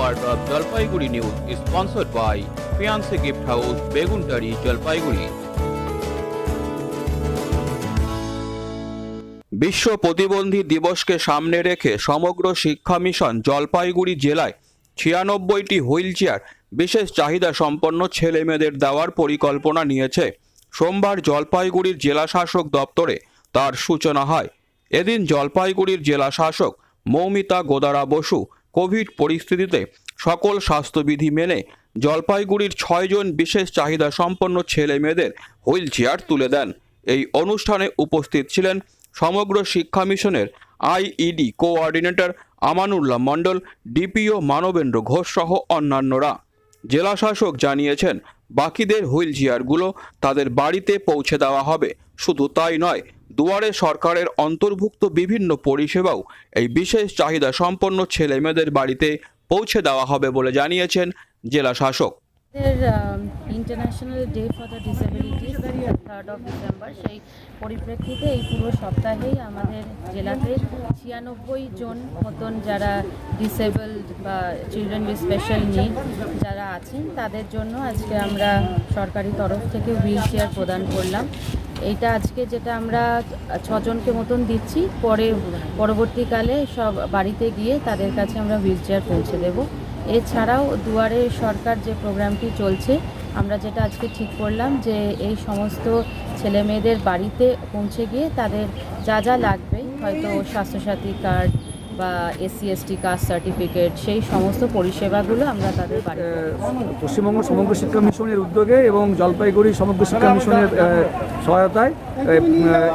part of Jalpaiguri News is sponsored by Fiancé Gift House, Beguntari, Jalpaiguri. বিশ্ব প্রতিবন্ধী দিবসকে সামনে রেখে সমগ্র শিক্ষা মিশন জলপাইগুড়ি জেলায় ৯৬টি হুইল চেয়ার বিশেষ চাহিদা সম্পন্ন ছেলেমেয়েদের দেওয়ার পরিকল্পনা নিয়েছে। সোমবার জলপাইগুড়ির জেলা শাসক দপ্তরে তার সূচনা হয়। এদিন জলপাইগুড়ির জেলা শাসক মৌমিতা গোদারা বসু কোভিড পরিস্থিতিতে সকল স্বাস্থ্যবিধি মেনে জলপাইগুড়ির ৬ জন বিশেষ চাহিদা সম্পন্ন ছেলে মেয়েদের হুইল চেয়ার তুলে দেন। এই অনুষ্ঠানে উপস্থিত ছিলেন সমগ্র শিক্ষা মিশনের আইইডি কোঅর্ডিনেটর আমানুল্লাহ মণ্ডল, ডিপিও মানবেন্দ্র ঘোষ সহ অন্যান্যরা। জেলা শাসক জানিয়েছেন, বাকিদের হুইল চেয়ারগুলো তাদের বাড়িতে পৌঁছে দেওয়া হবে। শুধু তাই নয়, দুয়ারে সরকারের অন্তর্ভুক্ত বিভিন্ন পরিষেবাও এই বিশেষ চাহিদা সম্পন্ন ছেলে মেয়েদের বাড়িতে পৌঁছে দেওয়া হবে বলে জানিয়েছেন জেলা শাসক। International day for the disabilities 3rd of December, সেই পরিপ্রেক্ষিতে এই পুরো সপ্তাহেই আমাদের জেলাতে ৯৬ জন মতন যারা ডিসেবলড বা চিলড্রেন উইথ স্পেশাল নিড যারা আছেন তাদের জন্য আজকে আমরা সরকারি তরফ থেকে হুইল চেয়ার প্রদান করলাম। এইটা আজকে যেটা আমরা ৬ জনকে মতন দিচ্ছি, পরবর্তীকালে সব বাড়িতে গিয়ে তাদের কাছে আমরা হুইল চেয়ার পৌঁছে দেব। এছাড়াও দুয়ারে সরকার যে প্রোগ্রামটি চলছে, আমরা যেটা আজকে ঠিক করলাম যে এই সমস্ত ছেলে মেয়েদের বাড়িতে পৌঁছে গিয়ে তাদের যা যা লাগবে, হয়তো স্বাস্থ্যসাথী কার্ড বা SC/ST কাস্ট সার্টিফিকেট, সেই সমস্ত পরিষেবাগুলো আমরা তাদের বাড়িতে। পশ্চিমবঙ্গ সমগ্র শিক্ষা মিশনের উদ্যোগে এবং জলপাইগুড়ি সমগ্র শিক্ষা মিশনের সহায়তায়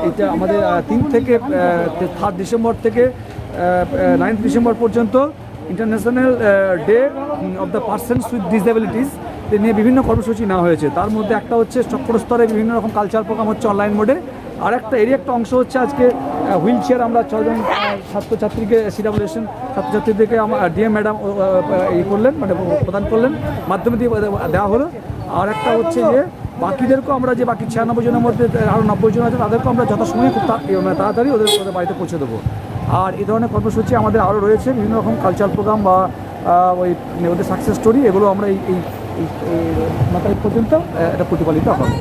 এটা আমাদের 3 থেকে 3 ডিসেম্বর থেকে 9 ডিসেম্বর পর্যন্ত international day of the persons with disabilities নিয়ে বিভিন্ন কর্মসূচি নেওয়া হয়েছে। তার মধ্যে একটা হচ্ছে চক্র স্তরে বিভিন্ন রকম কালচার প্রোগ্রাম হচ্ছে অনলাইন মোডে, আর এরই একটা অংশ হচ্ছে আজকে হুইল চেয়ার আমরা 6 জন ছাত্রছাত্রীকে CWSN ছাত্রছাত্রীদেরকে আমার ডিএম ম্যাডাম করলেন, মানে প্রদান করলেন, মাধ্যমে দিয়ে দেওয়া হলো। আর একটা হচ্ছে যে বাকিদেরকেও আমরা যে বাকি 96 জনের মধ্যে আরও 90 জন আছে তাদেরকেও আমরা যথাসময়ে খুব তাড়াতাড়ি ওদের বাড়িতে পৌঁছে দেবো। আর এই ধরনের কর্মসূচি আমাদের আরও রয়েছে, বিভিন্ন রকম কালচারাল প্রোগ্রাম বা ওদের সাকসেস স্টোরি, এগুলো আমরা এই মাথায় পর্যন্ত এটা প্রতিপালিত হবে।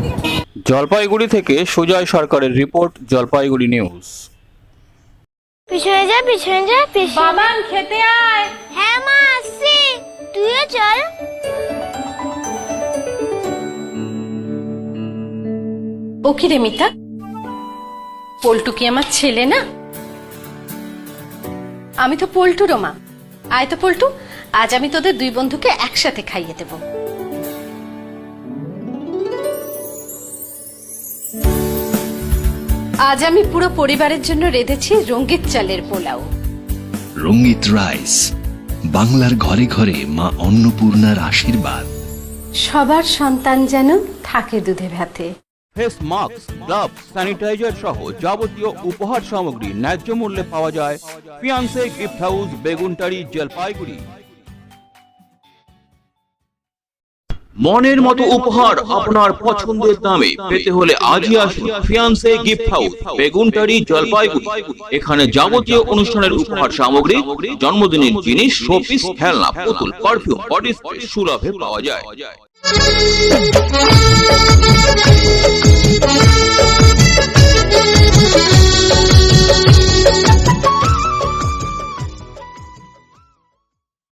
জলপাইগুড়ি থেকে সুজয় সরকারের রিপোর্ট, জলপাইগুড়ি নিউজ। পিছনে যা বাবান খেতে আয়। হ্যাঁ মা, আসছি, তুইও চল। ও কি রে মিতা, পল্টু কি আমার ছেলে না? আমি তো পল্টুরও মা। আয় তো পল্টু, আজ আমি তোদের 2 বন্ধুকে একসাথে খাইয়ে দেব। আজ আমি পুরো পরিবারের জন্য রেঁধেছি রঙ্গিত চালের পোলাও। রঙ্গিত রাইস, বাংলার ঘরে ঘরে মা অন্নপূর্ণার আশীর্বাদ। সবার সন্তান যেন থাকে দুধে ভাতে। ফেস মাস্ক, গ্লাভস, স্যানিটাইজার সহ যাবতীয় উপহার সামগ্রী ন্যায্য মূল্যে পাওয়া যায় fiancée gift house, Beguntari, Jalpaiguri. মনের মতো উপহার আপনার পছন্দের দামে পেতে হলে আজই আসুন fiancée gift house, Beguntari, Jalpaiguri. এখানে যাবতীয় অনুষ্ঠানের উপহার সামগ্রী, জন্মদিনের জিনিস, শোপিস, খেলনা, পুতুল, পারফিউম, বডি স্প্রে সুলভে পাওয়া যায়।